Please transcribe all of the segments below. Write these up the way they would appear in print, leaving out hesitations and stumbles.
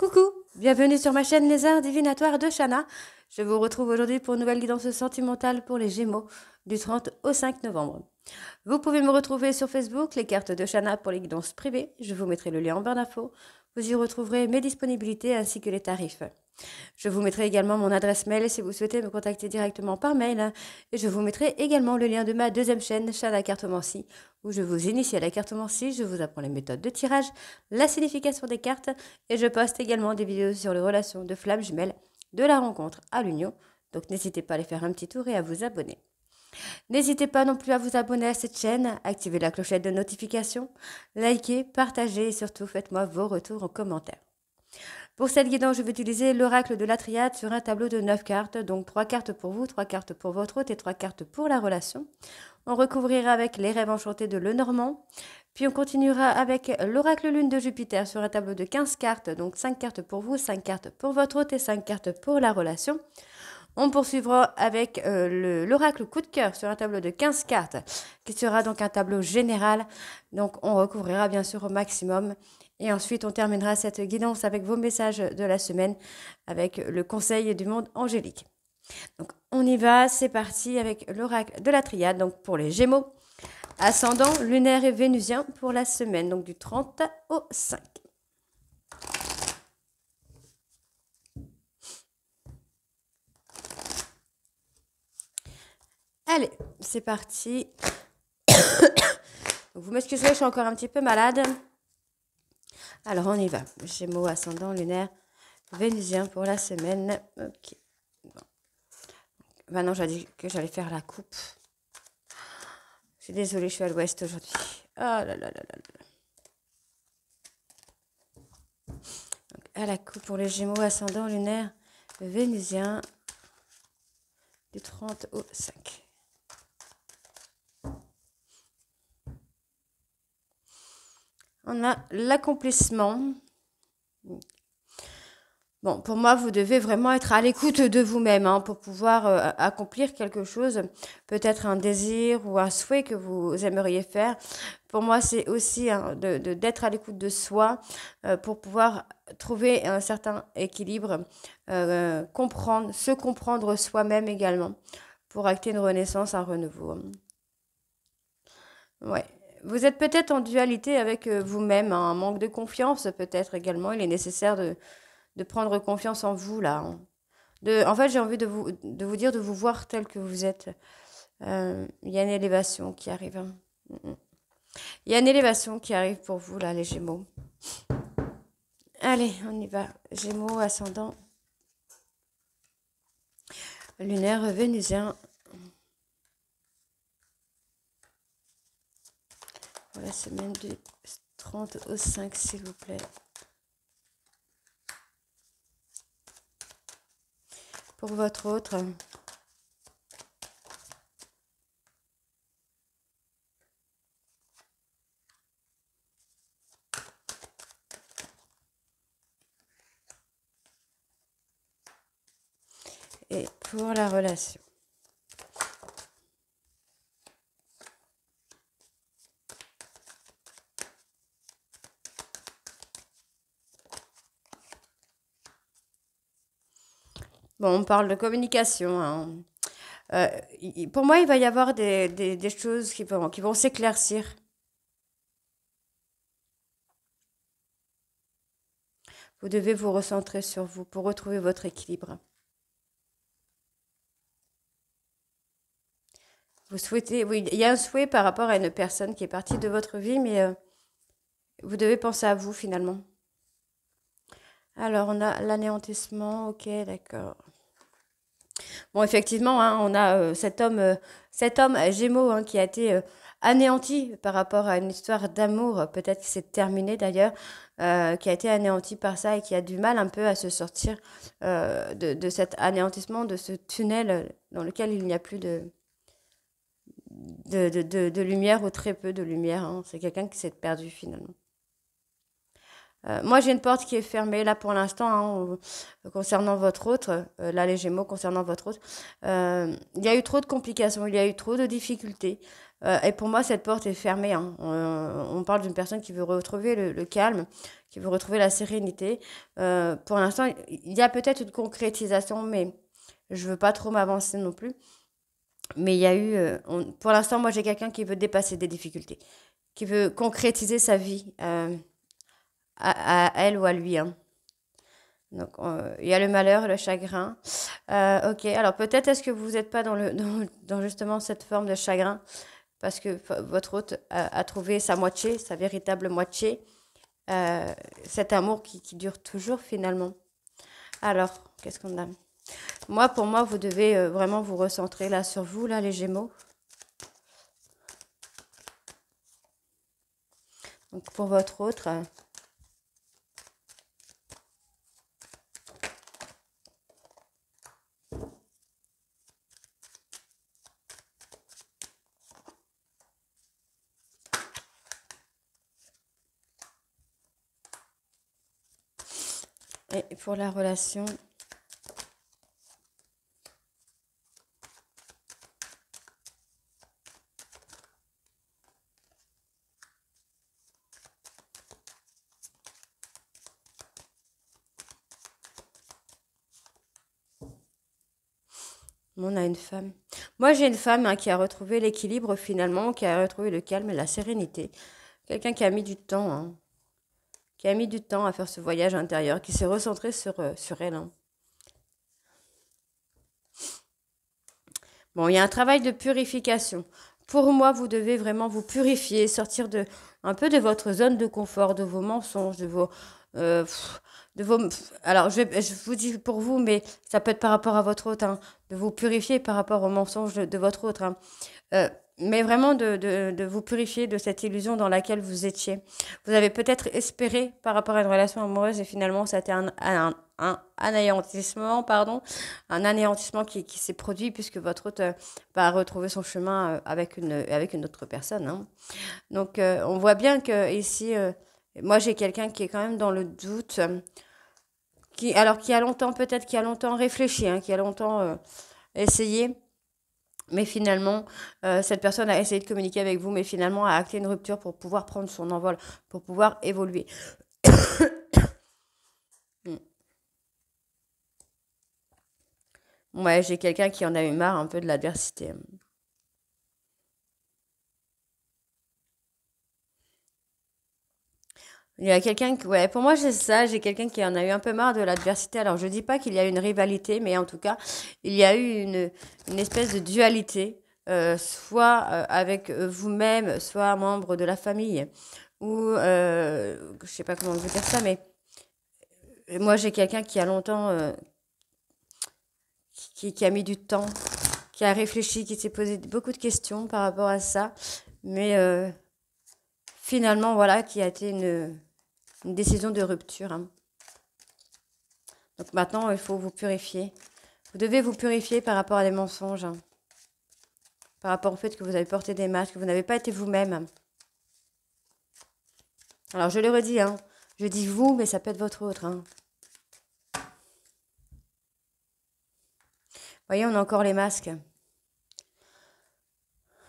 Coucou, bienvenue sur ma chaîne Les Arts Divinatoires de Shana. Je vous retrouve aujourd'hui pour une nouvelle guidance sentimentale pour les Gémeaux du 30 au 5 novembre. Vous pouvez me retrouver sur Facebook, les cartes de Shana pour les guidances privées. Je vous mettrai le lien en barre d'infos. Vous y retrouverez mes disponibilités ainsi que les tarifs. Je vous mettrai également mon adresse mail si vous souhaitez me contacter directement par mail. Et je vous mettrai également le lien de ma deuxième chaîne, Shana Cartomancie, où je vous initie à la cartomancie, je vous apprends les méthodes de tirage, la signification des cartes, et je poste également des vidéos sur les relations de flammes jumelles, de la rencontre à l'union. Donc n'hésitez pas à aller faire un petit tour et à vous abonner. N'hésitez pas non plus à vous abonner à cette chaîne, activez la clochette de notification, likez, partagez et surtout faites-moi vos retours en commentaire. Pour cette guidance, je vais utiliser l'oracle de la triade sur un tableau de 9 cartes, donc 3 cartes pour vous, 3 cartes pour votre hôte et 3 cartes pour la relation. On recouvrira avec les rêves enchantés de Lenormand, puis on continuera avec l'oracle lune de Jupiter sur un tableau de 15 cartes, donc 5 cartes pour vous, 5 cartes pour votre hôte et 5 cartes pour la relation. On poursuivra avec l'oracle coup de cœur sur un tableau de 15 cartes, qui sera donc un tableau général. Donc on recouvrira bien sûr au maximum. Et ensuite, on terminera cette guidance avec vos messages de la semaine, avec le conseil du monde angélique. Donc on y va, c'est parti avec l'oracle de la triade, donc pour les Gémeaux, ascendant lunaire et vénusien pour la semaine, donc du 30 au 5. Allez, c'est parti. Vous m'excuserez, je suis encore un petit peu malade. Alors, on y va. Gémeaux, ascendant, lunaire, vénusien pour la semaine. Ok. Bon. Maintenant, j'ai dit que j'allais faire la coupe. Je suis désolée, je suis à l'ouest aujourd'hui. Oh là là là là là. Donc, à la coupe pour les Gémeaux, ascendant, lunaire, vénusien, du 30 au 5. On a l'accomplissement. Bon, pour moi, vous devez vraiment être à l'écoute de vous-même pour pouvoir accomplir quelque chose, peut-être un désir ou un souhait que vous aimeriez faire. Pour moi, c'est aussi d'être à l'écoute de soi pour pouvoir trouver un certain équilibre, se comprendre soi-même également, pour acter une renaissance, un renouveau. Ouais. Vous êtes peut-être en dualité avec vous-même, un manque de confiance peut-être également. Il est nécessaire de prendre confiance en vous là. En fait, j'ai envie de vous dire de vous voir tel que vous êtes. Il y a une élévation qui arrive. Il y a une élévation qui arrive pour vous là, les Gémeaux. Allez, on y va. Gémeaux, ascendant, lunaire, vénusien. Pour la semaine du 30 au 5, s'il vous plaît. Pour votre autre. Et pour la relation. Bon, on parle de communication. Pour moi, il va y avoir des choses qui vont s'éclaircir. Vous devez vous recentrer sur vous pour retrouver votre équilibre. Vous souhaitez, oui, il y a un souhait par rapport à une personne qui est partie de votre vie, mais vous devez penser à vous finalement. Alors, on a l'anéantissement, ok, d'accord. Bon, effectivement, on a cet homme Gémeaux qui a été anéanti par rapport à une histoire d'amour, peut-être qui s'est terminée d'ailleurs, qui a été anéanti par ça et qui a du mal un peu à se sortir de cet anéantissement, de ce tunnel dans lequel il n'y a plus de lumière ou très peu de lumière. C'est quelqu'un qui s'est perdu finalement. Moi, j'ai une porte qui est fermée là pour l'instant, hein, concernant votre autre. Là, les Gémeaux, concernant votre autre. Il y a eu trop de complications, il y a eu trop de difficultés. Et pour moi, cette porte est fermée, hein. On parle d'une personne qui veut retrouver le calme, qui veut retrouver la sérénité. Pour l'instant, il y a peut-être une concrétisation, mais je veux pas trop m'avancer non plus. Mais il y a eu, pour l'instant, moi, j'ai quelqu'un qui veut dépasser des difficultés, qui veut concrétiser sa vie à elle ou à lui, hein. Donc, il y a le malheur, le chagrin. Ok, alors peut-être est-ce que vous n'êtes pas dans justement cette forme de chagrin parce que votre hôte a trouvé sa moitié, sa véritable moitié, euh, cet amour qui dure toujours finalement. Alors, qu'est-ce qu'on a? Moi, pour moi, vous devez vraiment vous recentrer là sur vous, là, les Gémeaux. Donc, pour votre autre. Et pour la relation. On a une femme. Moi, j'ai une femme hein, qui a retrouvé l'équilibre finalement, qui a retrouvé le calme et la sérénité. Quelqu'un qui a mis du temps, hein, qui a mis du temps à faire ce voyage intérieur, qui s'est recentré sur elle, hein. Bon, il y a un travail de purification. Pour moi, vous devez vraiment vous purifier, sortir un peu de votre zone de confort, de vos mensonges, euh, pff, alors, je vous dis pour vous, mais ça peut être par rapport à votre autre, hein, de vous purifier par rapport aux mensonges de votre autre, hein. Euh, mais vraiment de vous purifier de cette illusion dans laquelle vous étiez. Vous avez peut-être espéré par rapport à une relation amoureuse et finalement ça a été un anéantissement, pardon, un anéantissement qui s'est produit puisque votre hôte va retrouver son chemin avec une autre personne, hein. Donc on voit bien que ici, moi j'ai quelqu'un qui est quand même dans le doute, qui a longtemps peut-être, qui a longtemps réfléchi, hein, qui a longtemps essayé. Mais finalement, cette personne a essayé de communiquer avec vous, mais finalement a acté une rupture pour pouvoir prendre son envol, pour pouvoir évoluer. Mm. Ouais, j'ai quelqu'un qui en a eu marre un peu de l'adversité. Il y a quelqu'un qui, ouais, pour moi c'est ça, j'ai quelqu'un qui en a eu un peu marre de l'adversité. Alors je dis pas qu'il y a eu une rivalité, mais en tout cas, il y a eu une espèce de dualité, soit avec vous-même, soit membre de la famille, ou je sais pas comment vous dire ça, mais moi j'ai quelqu'un qui a longtemps, qui a mis du temps, qui a réfléchi, qui s'est posé beaucoup de questions par rapport à ça, mais finalement voilà, qui a été une décision de rupture, hein. Donc maintenant, il faut vous purifier. Vous devez vous purifier par rapport à des mensonges, hein. Par rapport au fait que vous avez porté des masques, que vous n'avez pas été vous-même. Alors je le redis, hein. Je dis vous, mais ça peut être votre autre, hein. Vous voyez, on a encore les masques.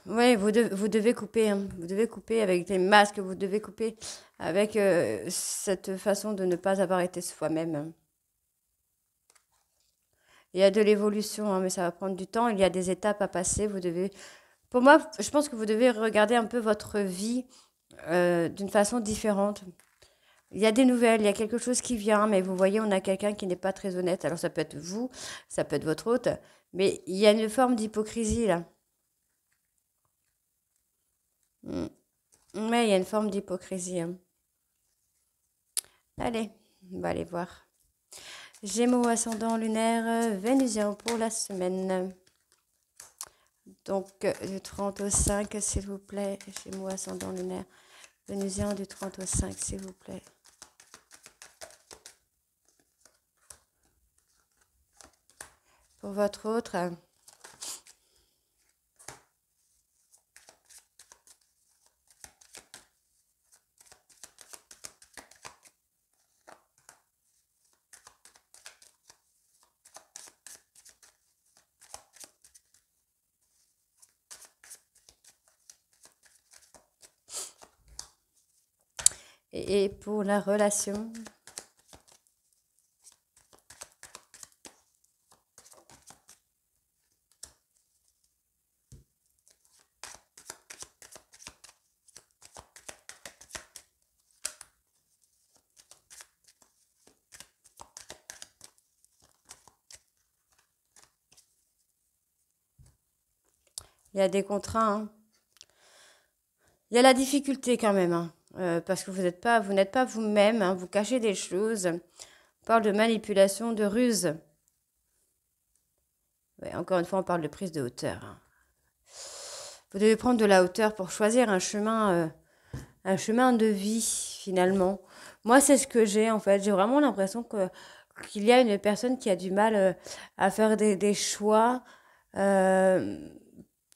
Oui, vous devez couper, hein. Vous devez couper avec des masques, vous devez couper avec cette façon de ne pas avoir été soi-même, hein. Il y a de l'évolution, hein, mais ça va prendre du temps. Il y a des étapes à passer. Vous devez, pour moi, je pense que vous devez regarder un peu votre vie d'une façon différente. Il y a des nouvelles, il y a quelque chose qui vient, mais vous voyez, on a quelqu'un qui n'est pas très honnête. Alors ça peut être vous, ça peut être votre hôte, mais il y a une forme d'hypocrisie là. Mm. Mais il y a une forme d'hypocrisie, hein. Allez, on va aller voir. Gémeaux ascendant lunaire vénusien pour la semaine. Donc du 30 au 5, s'il vous plaît. Gémeaux ascendant lunaire vénusien du 30 au 5, s'il vous plaît. Pour votre autre. Et pour la relation, il y a des contrats, hein. Il y a la difficulté quand même, hein, parce que vous n'êtes pas vous-même, hein, vous cachez des choses. On parle de manipulation, de ruse. Ouais, encore une fois, on parle de prise de hauteur, hein. Vous devez prendre de la hauteur pour choisir un chemin de vie, finalement. Moi, c'est ce que j'ai, en fait. J'ai vraiment l'impression qu'il y a une personne qui a du mal à faire des choix euh,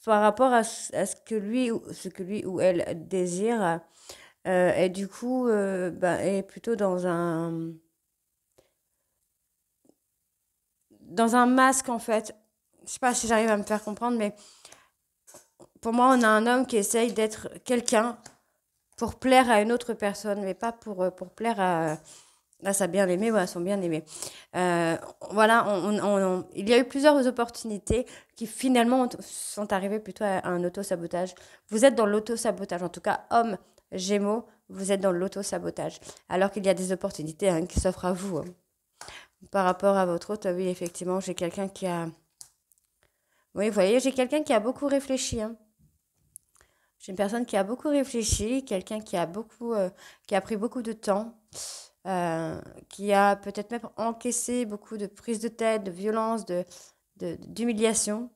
par rapport à ce que lui ou elle désire. Et du coup, est plutôt dans un masque, en fait. Je sais pas si j'arrive à me faire comprendre, mais pour moi, on a un homme qui essaye d'être quelqu'un pour plaire à une autre personne, mais pas pour plaire à sa bien-aimée ou à son bien-aimé. Euh, voilà, il y a eu plusieurs opportunités qui finalement sont arrivées plutôt à un auto-sabotage. Vous êtes dans l'auto-sabotage, en tout cas, homme, Gémeaux, vous êtes dans l'auto-sabotage, alors qu'il y a des opportunités, hein, qui s'offrent à vous, hein. Par rapport à votre autre, oui, effectivement, j'ai quelqu'un qui a... Oui, vous voyez, j'ai quelqu'un qui a beaucoup réfléchi, hein. J'ai une personne qui a beaucoup réfléchi, quelqu'un qui a pris beaucoup de temps, qui a peut-être même encaissé beaucoup de prises de tête, de violence, d'humiliation,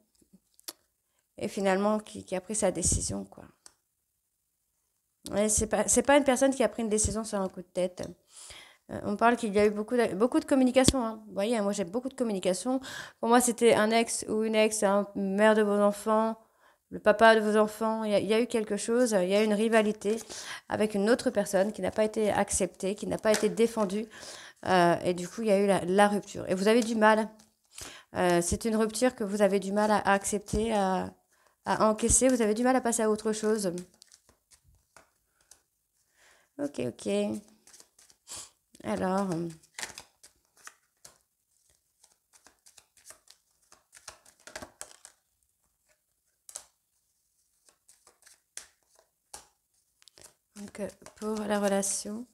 et finalement qui a pris sa décision, quoi. Ouais, c'est pas une personne qui a pris une décision sur un coup de tête. On parle qu'il y a eu beaucoup de communication, hein. Vous voyez, moi j'ai beaucoup de communication. Pour moi, c'était un ex ou une ex, hein, mère de vos enfants, le papa de vos enfants. Il y a eu quelque chose, il y a eu une rivalité avec une autre personne qui n'a pas été acceptée, qui n'a pas été défendue. Et du coup, il y a eu la rupture. Et vous avez du mal. C'est une rupture que vous avez du mal à accepter, à encaisser. Vous avez du mal à passer à autre chose. Ok, ok. Alors, donc, pour la relation.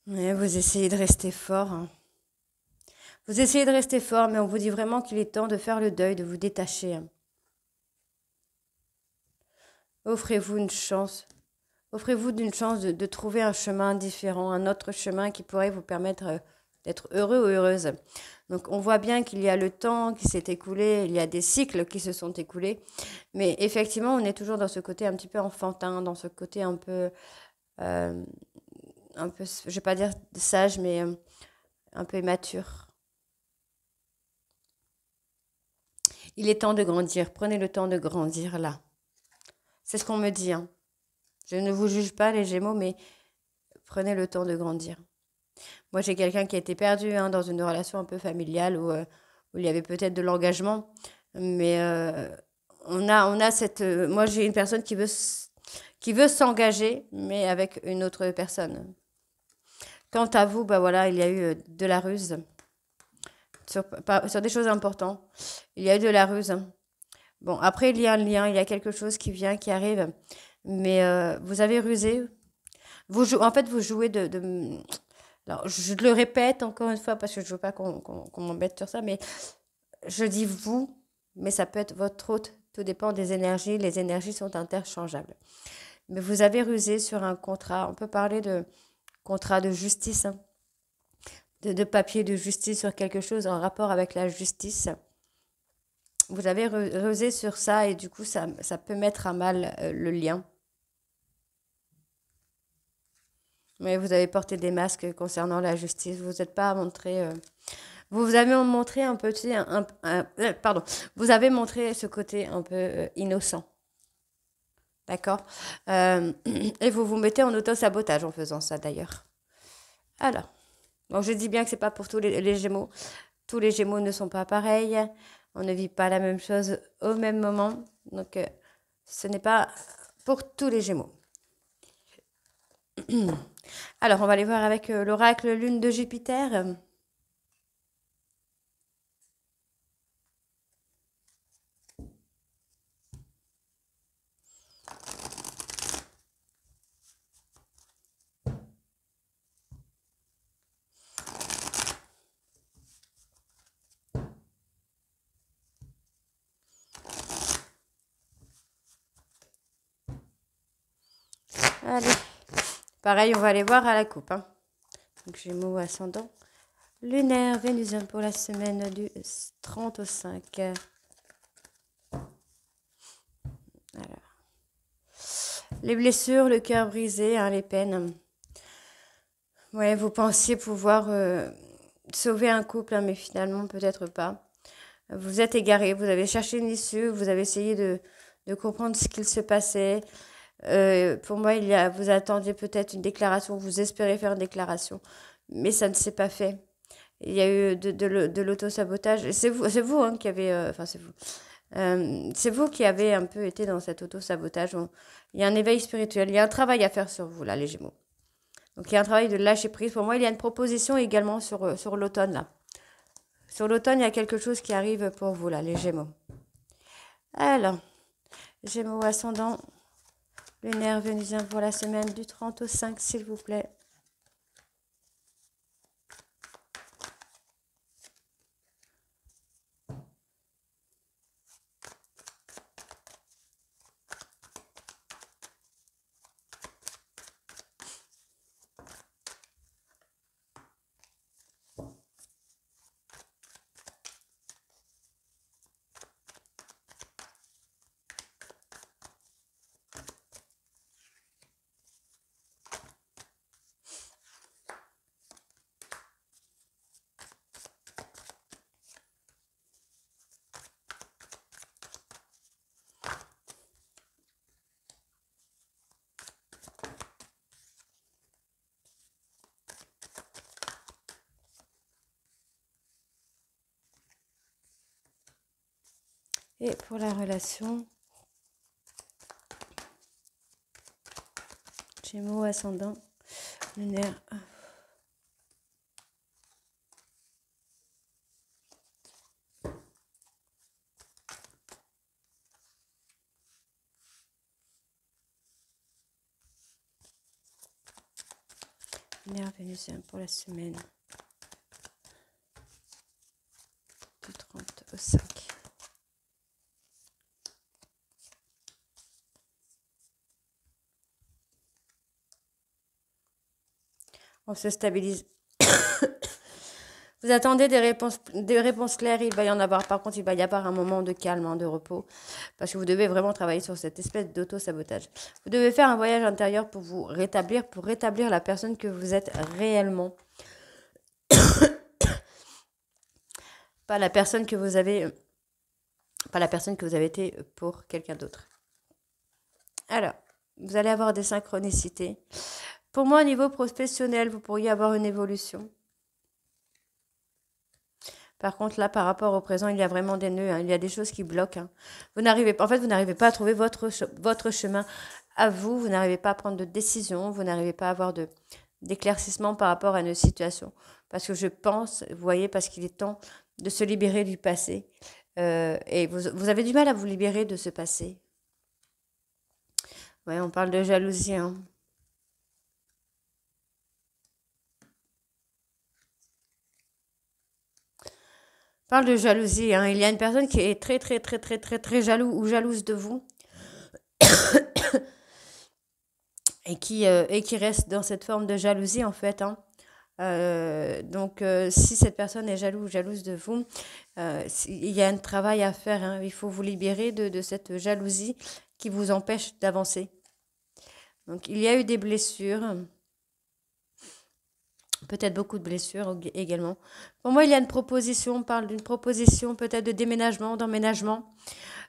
Ouais, vous essayez de rester fort, hein. Vous essayez de rester fort, mais on vous dit vraiment qu'il est temps de faire le deuil, de vous détacher, hein. Offrez-vous une chance. Offrez-vous d'une chance de trouver un chemin différent, un autre chemin qui pourrait vous permettre d'être heureux ou heureuse. Donc on voit bien qu'il y a le temps qui s'est écoulé, il y a des cycles qui se sont écoulés, mais effectivement on est toujours dans ce côté un petit peu enfantin, dans ce côté euh, je vais pas dire sage, mais un peu immature. Il est temps de grandir, prenez le temps de grandir là. C'est ce qu'on me dit, hein. Je ne vous juge pas les Gémeaux, mais prenez le temps de grandir. Moi, j'ai quelqu'un qui a été perdu, hein, dans une relation un peu familiale où il y avait peut-être de l'engagement, mais on a moi, j'ai une personne qui veut s'engager, mais avec une autre personne. Quant à vous, bah voilà, il y a eu de la ruse sur des choses importantes. Il y a eu de la ruse, hein. Bon, après, il y a un lien, il y a quelque chose qui vient, qui arrive, mais vous avez rusé. En fait, vous jouez alors, je le répète encore une fois parce que je veux pas qu'on m'embête sur ça, mais je dis vous, mais ça peut être votre hôte. Tout dépend des énergies. Les énergies sont interchangeables. Mais vous avez rusé sur un contrat. On peut parler de contrat de justice, hein, de papier de justice sur quelque chose en rapport avec la justice. Vous avez rusé sur ça et du coup, ça peut mettre à mal le lien. Mais vous avez porté des masques concernant la justice. Vous n'êtes pas montré. Vous avez montré un petit. Pardon. Vous avez montré ce côté un peu innocent D'accord? Et vous vous mettez en auto-sabotage en faisant ça d'ailleurs. Alors, donc je dis bien que c'est pas pour tous les Gémeaux. Tous les Gémeaux ne sont pas pareils. On ne vit pas la même chose au même moment. Donc, ce n'est pas pour tous les Gémeaux. Alors, on va aller voir avec l'oracle Lune de Jupiter. Allez, pareil, on va aller voir à la coupe. Hein. Donc, Gémeaux ascendant. Lunaire, Vénusien pour la semaine du 30 au 5. Alors. Les blessures, le cœur brisé, hein, les peines. Ouais, vous pensiez pouvoir sauver un couple, hein, mais finalement, peut-être pas. Vous êtes égaré, vous avez cherché une issue, vous avez essayé de comprendre ce qu'il se passait. Pour moi, vous attendiez peut-être une déclaration, vous espérez faire une déclaration, mais ça ne s'est pas fait. Il y a eu de l'auto-sabotage. Et c'est vous hein, qui avez... Enfin, c'est vous. C'est vous qui avez un peu été dans cet auto-sabotage. Il y a un éveil spirituel, il y a un travail à faire sur vous, là, les Gémeaux. Donc, il y a un travail de lâcher prise. Pour moi, il y a une proposition également sur l'automne, là. Sur l'automne, il y a quelque chose qui arrive pour vous, là, les Gémeaux. Alors, Gémeaux ascendant, lunaire, Vénusien pour la semaine du 30 au 5, s'il vous plaît. Et pour la relation, Gémeaux ascendant, lunaire. Lunaire, Vénusien pour la semaine du 30 au 5. On se stabilise. Vous attendez des réponses claires, il va y en avoir. Par contre, il va y avoir un moment de calme, hein, de repos, parce que vous devez vraiment travailler sur cette espèce d'auto-sabotage. Vous devez faire un voyage intérieur pour vous rétablir, pour rétablir la personne que vous êtes réellement. Pas la personne que vous avez été pour quelqu'un d'autre. Alors, vous allez avoir des synchronicités. Pour moi, au niveau professionnel, vous pourriez avoir une évolution. Par contre, là, par rapport au présent, il y a vraiment des nœuds, hein, il y a des choses qui bloquent. Hein. Vous n'arrivez pas à trouver votre chemin à vous, vous n'arrivez pas à prendre de décision, vous n'arrivez pas à avoir d'éclaircissement par rapport à une situation. Parce que je pense, vous voyez, parce qu'il est temps de se libérer du passé. Et vous avez du mal à vous libérer de ce passé. Ouais, on parle de jalousie, hein. Parle de jalousie, hein. Il y a une personne qui est très, très, très, très, très, très jaloux ou jalouse de vous et qui reste dans cette forme de jalousie, en fait, hein. Donc, si cette personne est jaloux ou jalouse de vous, il y a un travail à faire, hein. Il faut vous libérer de cette jalousie qui vous empêche d'avancer. Donc, il y a eu des blessures. Peut-être beaucoup de blessures également. Pour moi, il y a une proposition, on parle d'une proposition peut-être de déménagement, d'emménagement.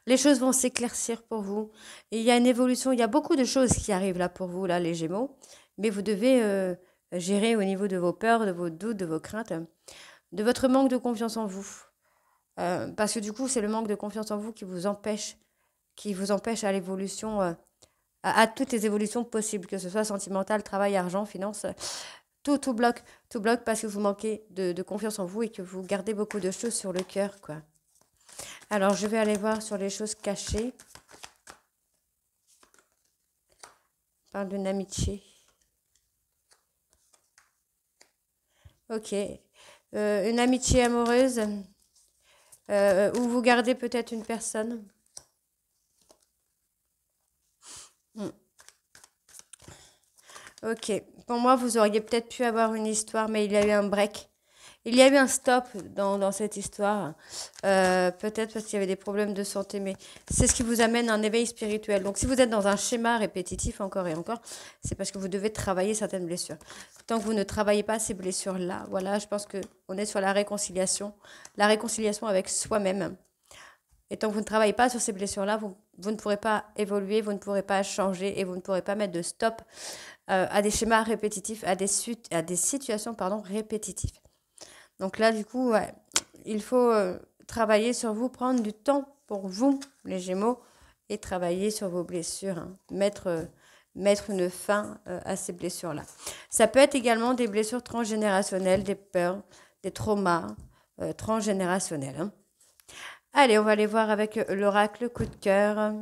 Les choses vont s'éclaircir pour vous. Et il y a une évolution, il y a beaucoup de choses qui arrivent là pour vous, là, les Gémeaux. Mais vous devez gérer au niveau de vos peurs, de vos doutes, de vos craintes, de votre manque de confiance en vous. Parce que du coup, c'est le manque de confiance en vous qui vous empêche à l'évolution, à toutes les évolutions possibles, que ce soit sentimentale, travail, argent, finance. Tout bloque. Tout bloque parce que vous manquez de confiance en vous et que vous gardez beaucoup de choses sur le cœur, quoi. Alors, je vais aller voir sur les choses cachées. On parle d'une amitié. Ok. Une amitié amoureuse où vous gardez peut-être une personne. Ok. Pour moi, vous auriez peut-être pu avoir une histoire, mais il y a eu un break. Il y a eu un stop dans cette histoire. Peut-être parce qu'il y avait des problèmes de santé, mais c'est ce qui vous amène à un éveil spirituel. Donc, si vous êtes dans un schéma répétitif encore et encore, c'est parce que vous devez travailler certaines blessures. Tant que vous ne travaillez pas ces blessures-là, voilà, je pense qu'on est sur la réconciliation avec soi-même. Et tant que vous ne travaillez pas sur ces blessures-là, vous ne pourrez pas évoluer, vous ne pourrez pas changer et vous ne pourrez pas mettre de stop à des schémas répétitifs, à des situations répétitives. Donc là, du coup, ouais, il faut travailler sur vous, prendre du temps pour vous, les Gémeaux, et travailler sur vos blessures, hein. Mettre une fin à ces blessures-là. Ça peut être également des blessures transgénérationnelles, des peurs, des traumas transgénérationnels, hein. Allez, on va aller voir avec l'oracle coup de cœur.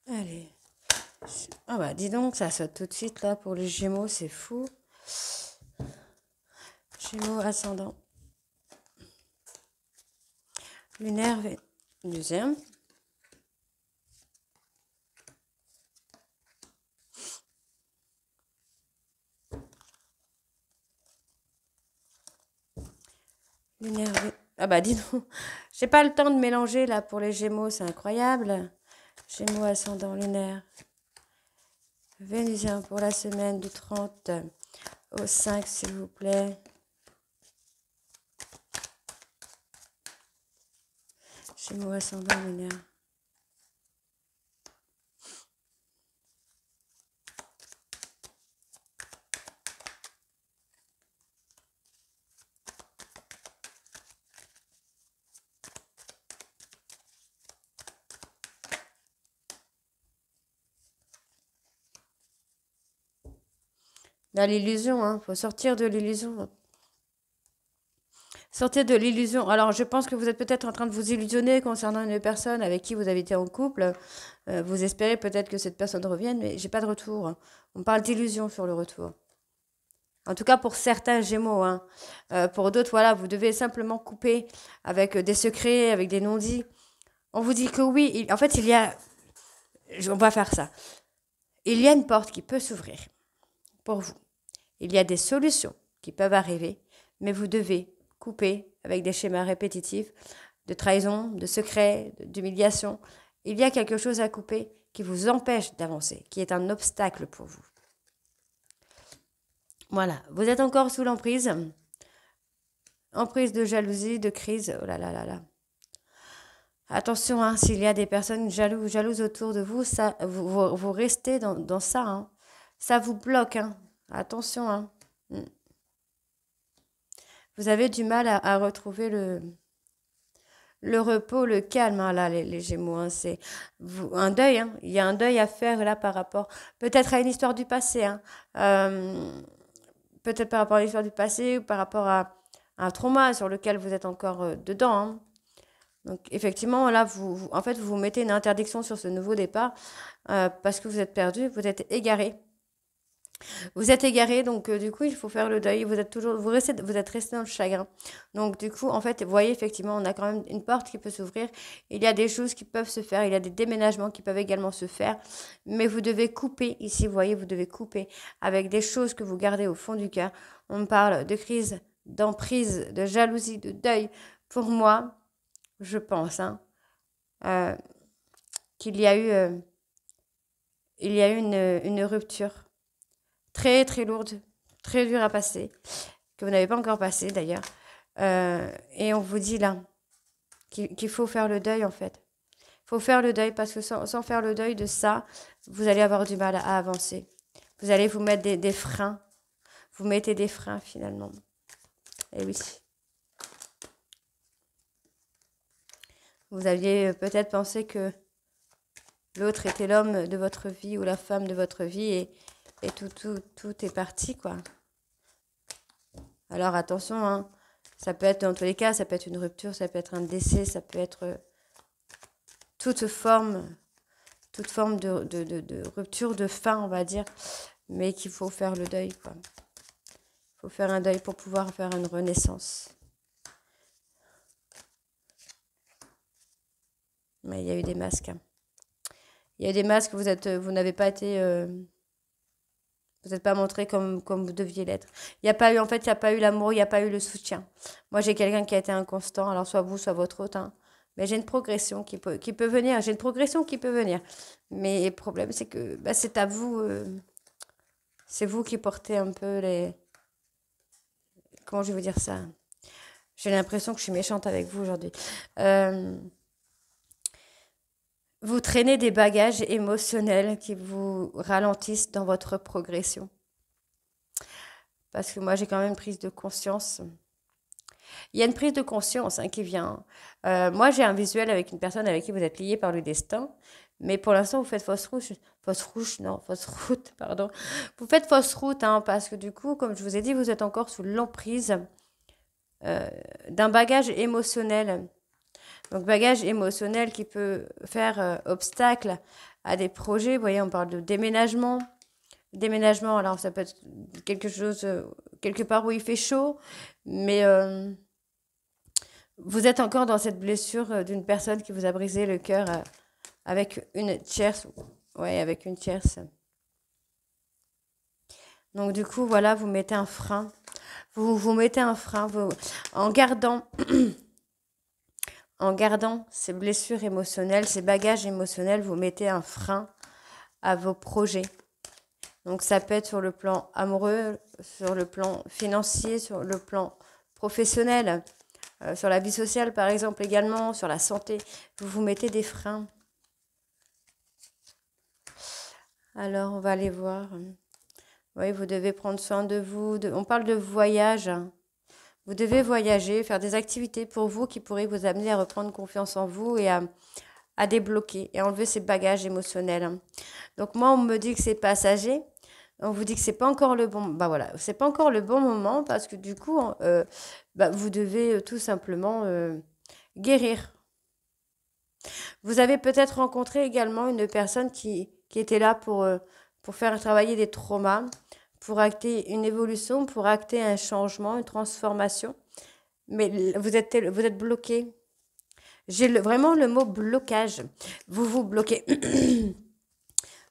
Allez. Ah bah dis donc, ça saute tout de suite là pour les Gémeaux, c'est fou. Gémeaux ascendant. Lunaire, deuxième. Lunaire, ah bah dis donc, j'ai pas le temps de mélanger là pour les Gémeaux, c'est incroyable. Gémeaux ascendant lunaire. Vénusien pour la semaine du 30 au 5, s'il vous plaît. Gémeaux ascendant lunaire. Dans l'illusion, hein, faut sortir de l'illusion. Sortez de l'illusion. Alors, je pense que vous êtes peut-être en train de vous illusionner concernant une personne avec qui vous avez été en couple. Vous espérez peut-être que cette personne revienne, mais j'ai pas de retour. On parle d'illusion sur le retour. En tout cas, pour certains Gémeaux, hein. Pour d'autres, voilà, vous devez simplement couper avec des secrets, avec des non-dits. On vous dit que oui, en fait, on va faire ça. Il y a une porte qui peut s'ouvrir pour vous. Il y a des solutions qui peuvent arriver, mais vous devez couper avec des schémas répétitifs de trahison, de secret, d'humiliation. Il y a quelque chose à couper qui vous empêche d'avancer, qui est un obstacle pour vous. Voilà, vous êtes encore sous l'emprise. Emprise de jalousie, de crise. Oh là là là là. Attention, hein, s'il y a des personnes jalouses autour de vous, ça, vous restez dans ça. Hein. Ça vous bloque. Hein. Attention. Hein. Vous avez du mal à retrouver le repos, le calme, hein, là, les Gémeaux. Hein, c'est un deuil. Hein. Il y a un deuil à faire là par rapport, peut-être à une histoire du passé. Hein. Peut-être par rapport à l'histoire du passé ou par rapport à un trauma sur lequel vous êtes encore dedans. Hein. Donc effectivement, là, en fait, vous mettez une interdiction sur ce nouveau départ parce que vous êtes perdu, vous êtes égaré. Vous êtes égaré, donc du coup, il faut faire le deuil. Vous êtes resté dans le chagrin. Donc du coup, en fait, vous voyez, effectivement, on a quand même une porte qui peut s'ouvrir. Il y a des choses qui peuvent se faire. Il y a des déménagements qui peuvent également se faire. Mais vous devez couper, ici, vous voyez, vous devez couper avec des choses que vous gardez au fond du cœur. On me parle de crise, d'emprise, de jalousie, de deuil. Pour moi, je pense, hein, euh, qu'il y a eu, une rupture très très lourde, très dure à passer, que vous n'avez pas encore passé d'ailleurs. Et on vous dit là qu'il faut faire le deuil en fait. Il faut faire le deuil parce que sans faire le deuil de ça, vous allez avoir du mal à avancer. Vous allez vous mettre des freins. Vous mettez des freins finalement. Et oui. Vous aviez peut-être pensé que l'autre était l'homme de votre vie ou la femme de votre vie et tout est parti quoi. Alors attention, hein, ça peut être dans tous les cas, ça peut être une rupture, ça peut être un décès, ça peut être toute forme, de rupture, de fin, on va dire, mais qu'il faut faire le deuil, quoi. Il faut faire un deuil pour pouvoir faire une renaissance. Mais il y a eu des masques. Hein. Il y a eu des masques, vous n'avez pas été... vous n'êtes pas montré comme vous deviez l'être. Il n'y a pas eu, en fait, il n'y a pas eu l'amour, il n'y a pas eu le soutien. Moi, j'ai quelqu'un qui a été inconstant, alors soit vous, soit votre hôte, hein. Mais j'ai une progression qui peut venir. J'ai une progression qui peut venir. Mais le problème, c'est que bah, c'est à vous. C'est vous qui portez un peu les... Comment je vais vous dire ça? J'ai l'impression que je suis méchante avec vous aujourd'hui. Vous traînez des bagages émotionnels qui vous ralentissent dans votre progression. Parce que moi, j'ai quand même une prise de conscience. Il y a une prise de conscience hein, qui vient. Moi, j'ai un visuel avec une personne avec qui vous êtes lié par le destin. Mais pour l'instant, vous faites fausse route, pardon. Vous faites fausse route, hein, parce que du coup, comme je vous ai dit, vous êtes encore sous l'emprise d'un bagage émotionnel. Donc, bagage émotionnel qui peut faire obstacle à des projets. Vous voyez, on parle de déménagement. Déménagement, alors ça peut être quelque chose, quelque part où il fait chaud, mais vous êtes encore dans cette blessure d'une personne qui vous a brisé le cœur avec une tierce. Ouais, avec une tierce. Donc du coup, voilà, vous mettez un frein. Vous mettez un frein en gardant, en gardant ces blessures émotionnelles, ces bagages émotionnels, vous mettez un frein à vos projets. Donc ça peut être sur le plan amoureux, sur le plan financier, sur le plan professionnel, sur la vie sociale par exemple également, sur la santé. Vous vous mettez des freins. Alors on va aller voir. Oui, vous devez prendre soin de vous. On parle de voyage. Vous devez voyager, faire des activités pour vous qui pourraient vous amener à reprendre confiance en vous et à débloquer et enlever ces bagages émotionnels. Donc moi, on me dit que c'est passager. On vous dit que c'est pas encore le bon, bah voilà, c'est pas encore le bon moment parce que du coup, bah, vous devez tout simplement guérir. Vous avez peut-être rencontré également une personne qui était là pour faire travailler des traumas, pour acter une évolution, pour acter un changement, une transformation. Mais vous êtes bloqué. J'ai vraiment le mot blocage. Vous vous bloquez.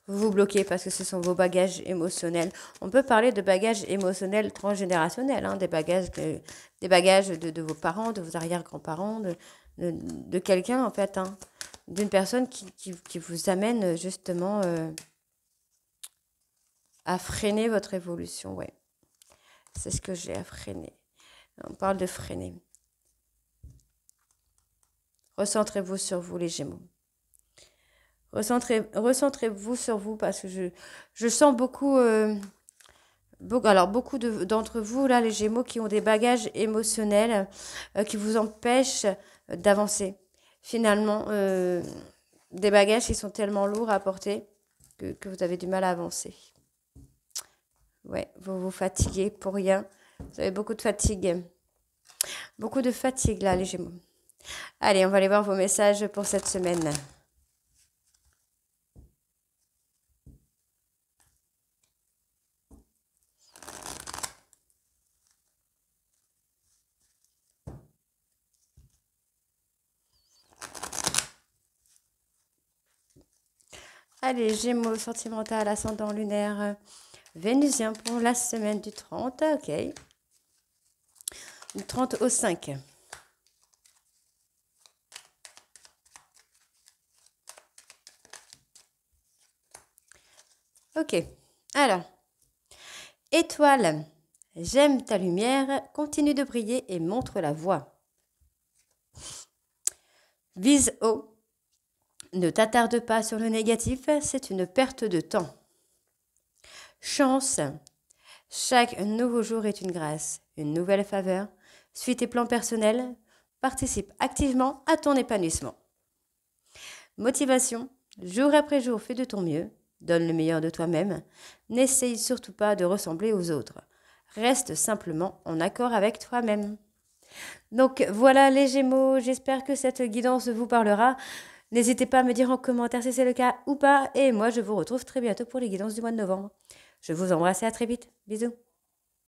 Vous vous bloquez parce que ce sont vos bagages émotionnels. On peut parler de bagages émotionnels transgénérationnels, hein, des bagages de vos parents, de vos arrière-grands-parents, de quelqu'un en fait, hein, d'une personne qui vous amène justement à freiner votre évolution. Ouais, c'est ce que j'ai à freiner. On parle de freiner. Recentrez-vous sur vous les Gémeaux. Recentrez-vous sur vous parce que je sens beaucoup, beaucoup d'entre vous, là, les Gémeaux, qui ont des bagages émotionnels qui vous empêchent d'avancer. Finalement, des bagages qui sont tellement lourds à porter que vous avez du mal à avancer. Ouais, vous vous fatiguez pour rien. Vous avez beaucoup de fatigue. Beaucoup de fatigue, là, les Gémeaux. Allez, on va aller voir vos messages pour cette semaine. Allez, Gémeaux, sentimental, ascendant lunaire, vénusien pour la semaine du 30. Ok. Du 30 au 5. Ok. Alors, étoile, j'aime ta lumière, continue de briller et montre la voie. Vise haut, ne t'attarde pas sur le négatif, c'est une perte de temps. Chance, chaque nouveau jour est une grâce, une nouvelle faveur. Suis tes plans personnels, participe activement à ton épanouissement. Motivation, jour après jour, fais de ton mieux, donne le meilleur de toi-même, n'essaye surtout pas de ressembler aux autres. Reste simplement en accord avec toi-même. Donc voilà les Gémeaux, j'espère que cette guidance vous parlera. N'hésitez pas à me dire en commentaire si c'est le cas ou pas. Et moi, je vous retrouve très bientôt pour les guidances du mois de novembre. Je vous embrasse et à très vite. Bisous.